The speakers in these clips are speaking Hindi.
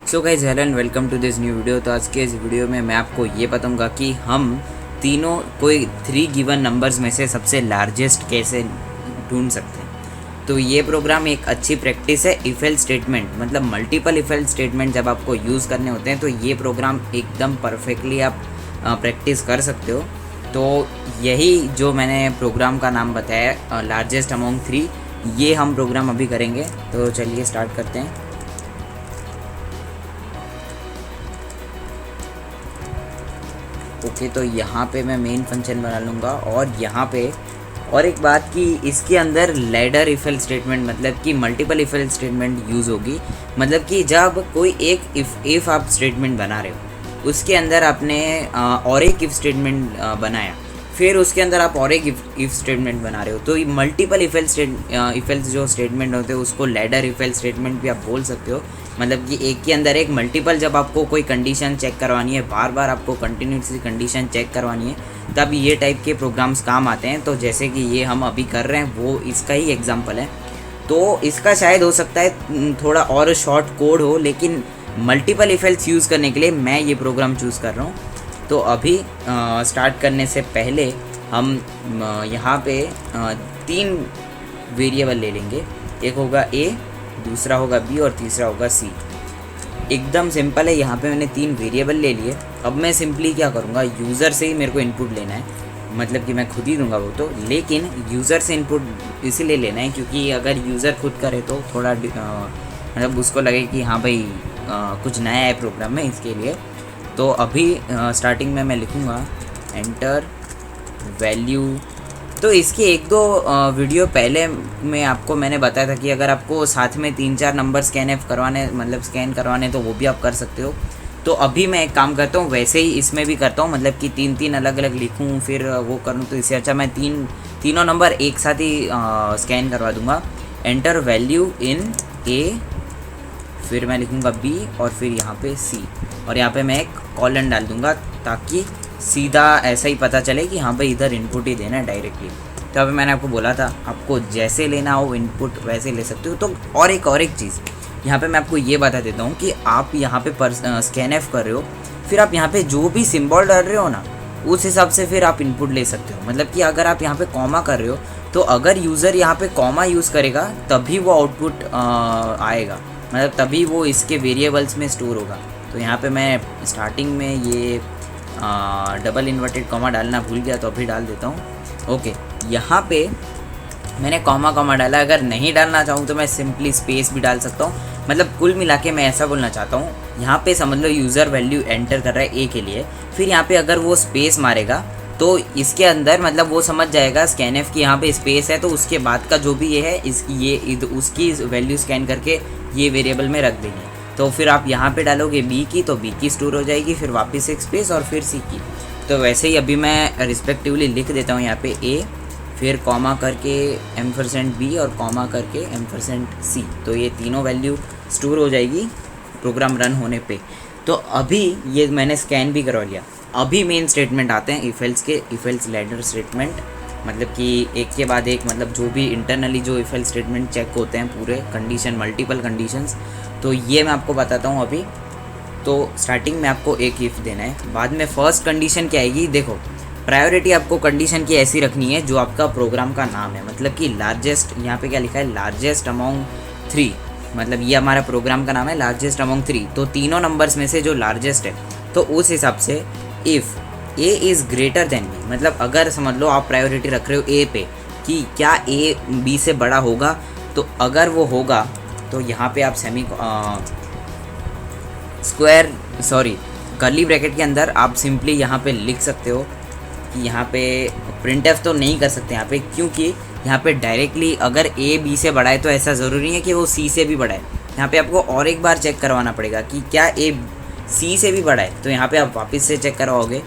So guys hello and welcome to this new video. तो आज के इस वीडियो में मैं आपको ये बताऊंगा कि हम तीनों कोई 3 गिवन नंबर्स में से सबसे लार्जेस्ट कैसे ढूंढ सकते हैं। तो ये प्रोग्राम एक अच्छी प्रैक्टिस है इफ एल्स स्टेटमेंट, मतलब मल्टीपल इफ एल्स स्टेटमेंट जब आपको यूज़ करने होते हैं तो ये प्रोग्राम एकदम परफेक्टली आप प्रैक्टिस कर सकते हो। तो यही जो मैंने प्रोग्राम का नाम बताया लार्जेस्ट अमोंग 3, ये हम प्रोग्राम अभी करेंगे। तो चलिए स्टार्ट करते हैं। ओके, तो यहाँ पे मैं मेन फंक्शन बना लूँगा और यहाँ पे और एक बात कि इसके अंदर लैडर इफ एल्स स्टेटमेंट, मतलब कि multiple if else statement use होगी। मतलब कि जब कोई एक इफ़ आप स्टेटमेंट बना रहे हो उसके अंदर आपने और एक इफ़ स्टेटमेंट बनाया, फिर उसके अंदर आप और एक इफ़ स्टेटमेंट बना रहे हो, तो ये मल्टीपल इफ एल्स जो स्टेटमेंट होते हैं उसको लैडर इफ एल्स स्टेटमेंट भी आप बोल सकते हो। मतलब कि एक के अंदर एक मल्टीपल, जब आपको कोई कंडीशन चेक करवानी है, बार बार आपको कंटिन्यूसली कंडीशन चेक करवानी है, तब ये टाइप के प्रोग्राम्स काम आते हैं। तो जैसे कि ये हम अभी कर रहे हैं वो इसका ही एग्जांपल है। तो इसका शायद हो सकता है थोड़ा और शॉर्ट कोड हो, लेकिन मल्टीपल इफ एल्स यूज़ करने के लिए मैं ये प्रोग्राम चूज़ कर रहा हूँ। तो अभी स्टार्ट करने से पहले हम यहाँ पे 3 वेरिएबल ले लेंगे। एक होगा ए, दूसरा होगा बी और तीसरा होगा सी। एकदम सिंपल है। यहाँ पे मैंने 3 वेरिएबल ले लिए। अब मैं सिंपली क्या करूँगा, यूज़र से ही मेरे को इनपुट लेना है, मतलब कि मैं खुद ही दूंगा वो तो, लेकिन यूज़र से इनपुट इसीलिए लेना है क्योंकि अगर यूज़र खुद करे तो थोड़ा मतलब उसको लगे कि हाँ भाई कुछ नया है प्रोग्राम में, इसके लिए। तो अभी स्टार्टिंग में मैं लिखूँगा एंटर वैल्यू। तो इसकी 1-2 वीडियो पहले में आपको मैंने बताया था कि अगर आपको साथ में 3-4 नंबर स्कैन करवाने तो वो भी आप कर सकते हो। तो अभी मैं एक काम करता हूँ, वैसे ही इसमें भी करता हूँ, मतलब कि 3-3 अलग अलग लिखूँ फिर वो करूँ। तो इससे अच्छा मैं तीनों नंबर एक साथ ही स्कैन करवा दूँगा। एंटर वैल्यू इन ए, फिर मैं लिखूँगा बी और फिर यहाँ पे सी, और यहाँ पे मैं एक कॉलन डाल दूँगा ताकि सीधा ऐसा ही पता चले कि हाँ भाई इधर इनपुट ही देना है डायरेक्टली। तो अभी मैंने आपको बोला था आपको जैसे लेना हो इनपुट वैसे ले सकते हो। तो और एक चीज़ यहाँ पे मैं आपको ये बता देता हूँ कि आप यहाँ पे स्कैन एफ कर रहे हो, फिर आप यहाँ पे जो भी सिंबल डाल रहे हो ना, उस हिसाब से फिर आप इनपुट ले सकते हो। मतलब कि अगर आप यहाँ पे कॉमा कर रहे हो तो अगर यूज़र यहाँ पे कॉमा यूज़ करेगा तभी वो आउटपुट आएगा, मतलब तभी वो इसके वेरिएबल्स में स्टोर होगा। तो यहाँ पे मैं स्टार्टिंग में ये डबल इन्वर्टेड कॉमा डालना भूल गया, तो अभी डाल देता हूँ। ओके, यहाँ पे मैंने कॉमा डाला। अगर नहीं डालना चाहूँ तो मैं सिंपली स्पेस भी डाल सकता हूँ। मतलब कुल मिला के मैं ऐसा बोलना चाहता हूँ, यहाँ पे समझ लो यूज़र वैल्यू एंटर कर रहा है ए के लिए, फिर यहाँ पे अगर वो स्पेस मारेगा तो इसके अंदर मतलब वो समझ जाएगा स्कैन एफ की यहाँ पे स्पेस है, तो उसके बाद का जो भी ये है उसकी वैल्यू स्कैन करके ये वेरिएबल में रख देंगे। तो फिर आप यहाँ पे डालोगे बी की तो बी की स्टोर हो जाएगी, फिर वापस एक स्पेस और फिर सी की। तो वैसे ही अभी मैं रिस्पेक्टिवली लिख देता हूँ यहाँ पे ए, फिर कॉमा करके %b और कॉमा करके %c। तो ये तीनों वैल्यू स्टोर हो जाएगी प्रोग्राम रन होने पे। तो अभी ये मैंने स्कैन भी करवा लिया। अभी मेन स्टेटमेंट आते हैं इफ एल्स के, इफ एल्स लैडर स्टेटमेंट। मतलब कि एक के बाद एक, मतलब जो भी इंटरनली जो इफ एल्स स्टेटमेंट चेक होते हैं पूरे कंडीशन, मल्टीपल कंडीशंस, तो ये मैं आपको बताता हूँ अभी। तो स्टार्टिंग में आपको एक इफ़ देना है, बाद में फर्स्ट कंडीशन क्या आएगी, देखो प्रायोरिटी आपको कंडीशन की ऐसी रखनी है जो आपका प्रोग्राम का नाम है। मतलब कि लार्जेस्ट, यहाँ पे क्या लिखा है, लार्जेस्ट अमोंग 3, मतलब ये हमारा प्रोग्राम का नाम है लार्जेस्ट अमोंग 3। तो तीनों नंबर्स में से जो लार्जेस्ट है, तो उस हिसाब से if A is greater than B, मतलब अगर समझ लो आप प्रायोरिटी रख रहे हो ए पे कि क्या ए बी से बड़ा होगा, तो अगर वो होगा तो यहाँ पे आप कर्ली ब्रैकेट के अंदर आप सिंपली यहाँ पे लिख सकते हो कि यहाँ पे प्रिंट एफ तो नहीं कर सकते यहाँ पे, क्योंकि यहाँ पे डायरेक्टली अगर ए बी से बड़ा है तो ऐसा ज़रूरी है कि वो सी से भी बड़ा है। यहाँ पे आपको और एक बार चेक करवाना पड़ेगा कि क्या ए सी से भी बड़ा है, तो यहाँ पे आप वापस से चेक करवाओगे।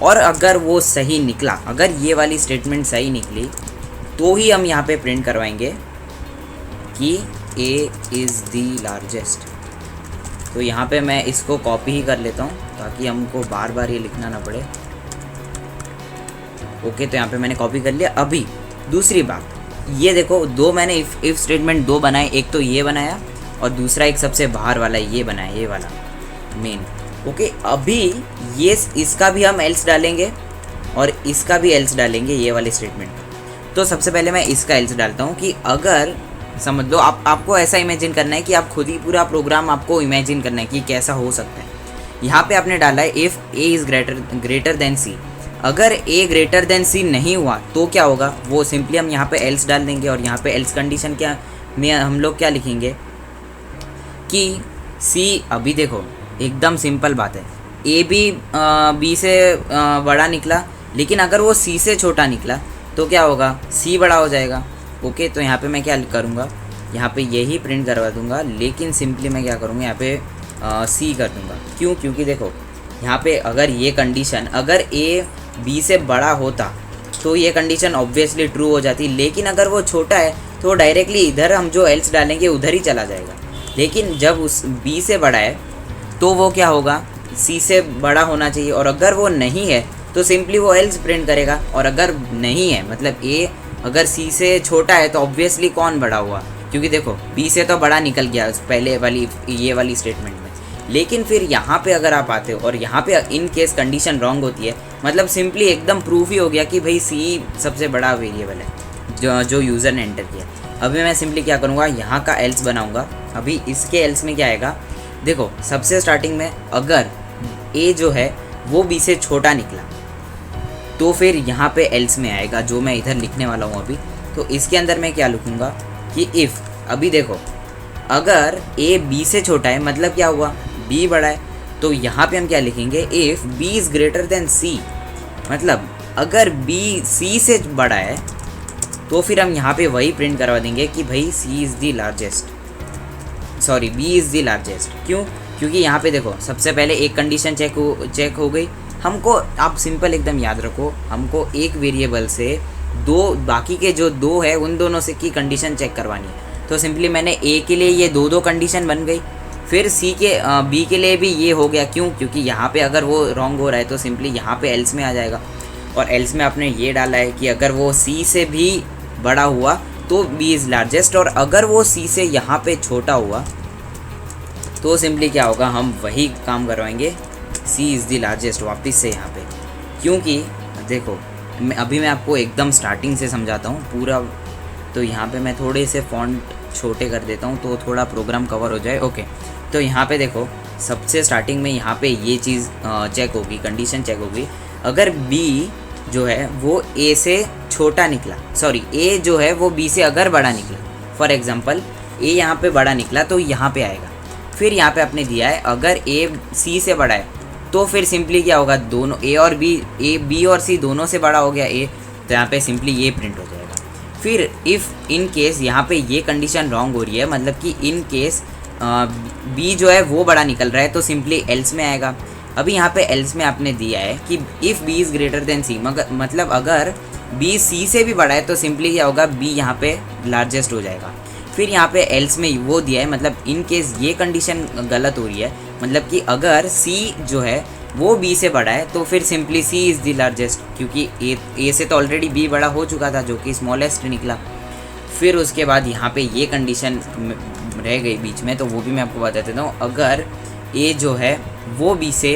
और अगर वो सही निकला, अगर ये वाली स्टेटमेंट सही निकली, तो ही हम यहाँ पे प्रिंट करवाएंगे कि ए इज़ दी लार्जेस्ट। तो यहाँ पे मैं इसको कॉपी ही कर लेता हूँ ताकि हमको बार बार ये लिखना ना पड़े। ओके, तो यहाँ पे मैंने कॉपी कर लिया। अभी दूसरी बात, ये देखो मैंने इफ़ स्टेटमेंट 2 बनाए, एक तो ये बनाया और दूसरा एक सबसे बाहर वाला ये बनाया, ये वाला। मेन। ओके, अभी ये इसका भी हम एल्स डालेंगे और इसका भी एल्स डालेंगे, ये वाले स्टेटमेंट। तो सबसे पहले मैं इसका एल्स डालता हूँ कि अगर समझ लो आपको ऐसा इमेजिन करना है कि आप खुद ही पूरा प्रोग्राम आपको इमेजिन करना है कि कैसा हो सकता है। यहाँ पे आपने डाला है if A is greater than c. अगर ए ग्रेटर देन सी नहीं हुआ तो क्या होगा, वो सिंपली हम यहाँ पे एल्स डाल देंगे। और यहाँ पे एल्स कंडीशन क्या में हम लोग क्या लिखेंगे कि सी, अभी देखो एकदम सिंपल बात है, ए भी बी से बड़ा निकला, लेकिन अगर वो सी से छोटा निकला तो क्या होगा, सी बड़ा हो जाएगा। ओके, तो यहाँ पे मैं क्या करूँगा, यहाँ पे यही प्रिंट करवा दूँगा, लेकिन सिंपली मैं क्या करूँगा, यहाँ पे सी कर दूँगा। क्यों, क्योंकि देखो यहाँ पे अगर ये कंडीशन, अगर ए बी से बड़ा होता तो ये कंडीशन ऑब्वियसली ट्रू हो जाती, लेकिन अगर वो छोटा है तो डायरेक्टली इधर हम जो एल्स डालेंगे उधर ही चला जाएगा। लेकिन जब उस बी से बड़ा है तो वो क्या होगा, सी से बड़ा होना चाहिए, और अगर वो नहीं है तो सिंपली वो एल्स प्रिंट करेगा। और अगर नहीं है मतलब ए अगर सी से छोटा है तो ऑब्वियसली कौन बड़ा हुआ, क्योंकि देखो बी से तो बड़ा निकल गया उस पहले वाली ये वाली स्टेटमेंट में। लेकिन फिर यहाँ पे अगर आप आते हो और यहाँ पे इन केस कंडीशन रॉन्ग होती है, मतलब सिंपली एकदम प्रूफ ही हो गया कि भाई सी सबसे बड़ा वेरिएबल है जो यूज़र ने एंटर किया। अभी मैं सिंपली क्या करूँगा, यहाँ का एल्स बनाऊँगा। अभी इसके एल्स में क्या आएगा, देखो सबसे स्टार्टिंग में अगर ए जो है वो बी से छोटा निकला तो फिर यहाँ पे एल्स में आएगा, जो मैं इधर लिखने वाला हूँ अभी। तो इसके अंदर मैं क्या लिखूँगा कि इफ़, अभी देखो अगर ए बी से छोटा है मतलब क्या हुआ, बी बड़ा है, तो यहाँ पे हम क्या लिखेंगे, if b is greater than c, मतलब अगर बी सी से बड़ा है तो फिर हम यहाँ पे वही प्रिंट करवा देंगे कि भाई c is the largest, sorry b is the largest. क्यों, क्योंकि यहाँ पे देखो सबसे पहले एक कंडीशन चेक हो गई हमको। आप सिंपल एकदम याद रखो, हमको एक वेरिएबल से दो, बाकी के जो दो है उन दोनों से की कंडीशन चेक करवानी है। तो सिंपली मैंने ए के लिए ये दो कंडीशन बन गई, फिर सी के बी के लिए भी ये हो गया। क्यों, क्योंकि यहाँ पे अगर वो रॉन्ग हो रहा है तो सिंपली यहाँ पे एल्स में आ जाएगा। और एल्स में आपने ये डाला है कि अगर वो सी से भी बड़ा हुआ तो बी इज़ लार्जेस्ट, और अगर वो सी से यहाँ पे छोटा हुआ तो सिंपली क्या होगा, हम वही काम करवाएंगे, सी इज़ दी लार्जेस्ट वापस से यहाँ पे। क्योंकि देखो मैं आपको एकदम स्टार्टिंग से समझाता हूँ पूरा। तो यहाँ पे मैं थोड़े से फॉन्ट छोटे कर देता हूँ तो थोड़ा प्रोग्राम कवर हो जाए। ओके, तो यहाँ पे देखो सबसे स्टार्टिंग में यहाँ पे ये चीज़ चेक होगी, कंडीशन चेक होगी, अगर बी जो है वो ए से छोटा निकला, सॉरी ए जो है वो बी से अगर बड़ा निकला, फॉर एग्जांपल ए यहाँ पे बड़ा निकला तो यहाँ पे आएगा। फिर यहाँ पे आपने दिया है अगर ए सी से बड़ा है तो फिर सिंपली क्या होगा, दोनों ए बी और सी दोनों से बड़ा हो गया ए, तो यहाँ पे सिंपली ये प्रिंट हो जाएगा। फिर इफ़ इन केस यहाँ पे ये कंडीशन रॉन्ग हो रही है, मतलब कि इन केस बी जो है वो बड़ा निकल रहा है, तो सिंपली एल्स में आएगा। अभी यहाँ पे एल्स में आपने दिया है कि if b is greater than c, मतलब अगर बी सी से भी बड़ा है तो सिंपली क्या होगा, बी यहाँ पे लार्जेस्ट हो जाएगा। फिर यहाँ पे एल्स में वो दिया है, मतलब इन केस ये कंडीशन गलत हो रही है, मतलब कि अगर सी जो है वो बी से बड़ा है तो फिर simply C is the largest, क्योंकि ए से तो ऑलरेडी बी बड़ा हो चुका था जो कि स्मॉलेस्ट निकला। फिर उसके बाद यहाँ पे ये कंडीशन रह गई बीच में, तो वो भी मैं आपको बता देता हूँ। अगर ए जो है वो बी से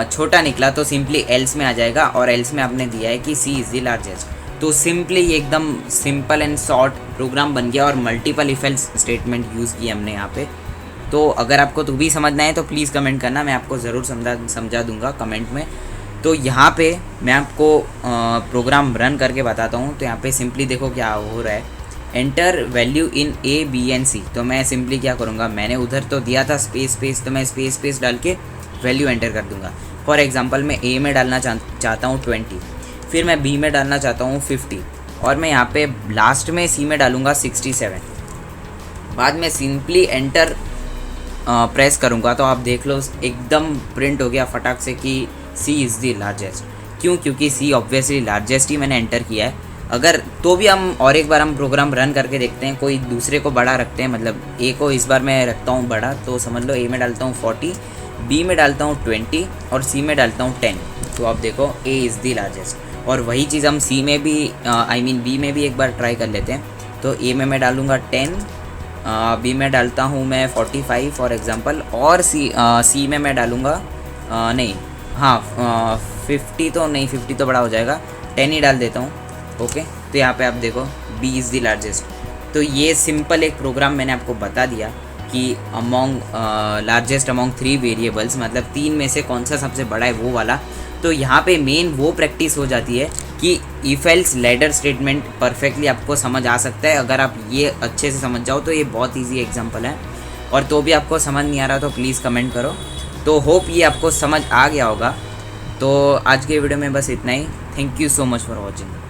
छोटा निकला तो सिंपली एल्स में आ जाएगा, और एल्स में आपने दिया है कि सी इज़ दी लार्जेस्ट। तो सिंपली ये एकदम सिंपल एंड शॉर्ट प्रोग्राम बन गया और multiple if else statement use किए हमने यहाँ पे। तो अगर आपको तो भी समझना है तो प्लीज़ कमेंट करना, मैं आपको ज़रूर समझा दूंगा कमेंट में। तो यहाँ पे मैं आपको प्रोग्राम रन करके बताता हूँ। तो यहाँ पे सिंपली देखो क्या हो रहा है, enter value in a b and c. तो मैं सिंपली क्या करूँगा, मैंने उधर तो दिया था स्पेस, तो मैं स्पेस डाल के वैल्यू एंटर कर दूँगा। फॉर एग्जांपल मैं ए में डालना चाहता हूँ 20, फिर मैं बी में डालना चाहता हूँ 50, और मैं यहाँ पे लास्ट में सी में डालूँगा 67। बाद में सिंपली एंटर प्रेस करूँगा तो आप देख लो एकदम प्रिंट हो गया फटाक से कि सी इज़ दी लार्जेस्ट। क्यों, क्योंकि सी ऑब्वियसली लार्जेस्ट ही मैंने एंटर किया है। अगर तो भी हम और एक बार हम प्रोग्राम रन करके देखते हैं, कोई दूसरे को बड़ा रखते हैं, मतलब ए को इस बार मैं रखता हूँ बड़ा, तो समझ लो ए में डालता हूँ 40, बी में डालता हूँ 20 और सी में डालता हूँ 10। तो आप देखो ए इज़ दी लार्जेस्ट। और वही चीज़ हम सी में भी बी में भी एक बार ट्राई कर लेते हैं। तो ए में मैं डालूँगा 10 बी में डालता हूँ मैं 45 फॉर एग्जांपल, और सी में मैं डालूँगा नहीं, हाँ 50 तो नहीं, 50 तो बड़ा हो जाएगा, 10 ही डाल देता हूँ। ओके, तो यहाँ पे आप देखो बी इज़ द लार्जेस्ट। तो ये सिंपल एक प्रोग्राम मैंने आपको बता दिया कि अमोंग लार्जेस्ट अमोंग 3 वेरिएबल्स, मतलब 3 में से कौन सा सबसे बड़ा है वो वाला। तो यहाँ पे मेन वो प्रैक्टिस हो जाती है कि if else ladder statement perfectly आपको समझ आ सकता है। अगर आप ये अच्छे से समझ जाओ तो ये बहुत ईजी एग्जांपल है, और तो भी आपको समझ नहीं आ रहा तो प्लीज़ कमेंट करो। तो होप ये आपको समझ आ गया होगा। तो आज के वीडियो में बस इतना ही। Thank you so much for watching.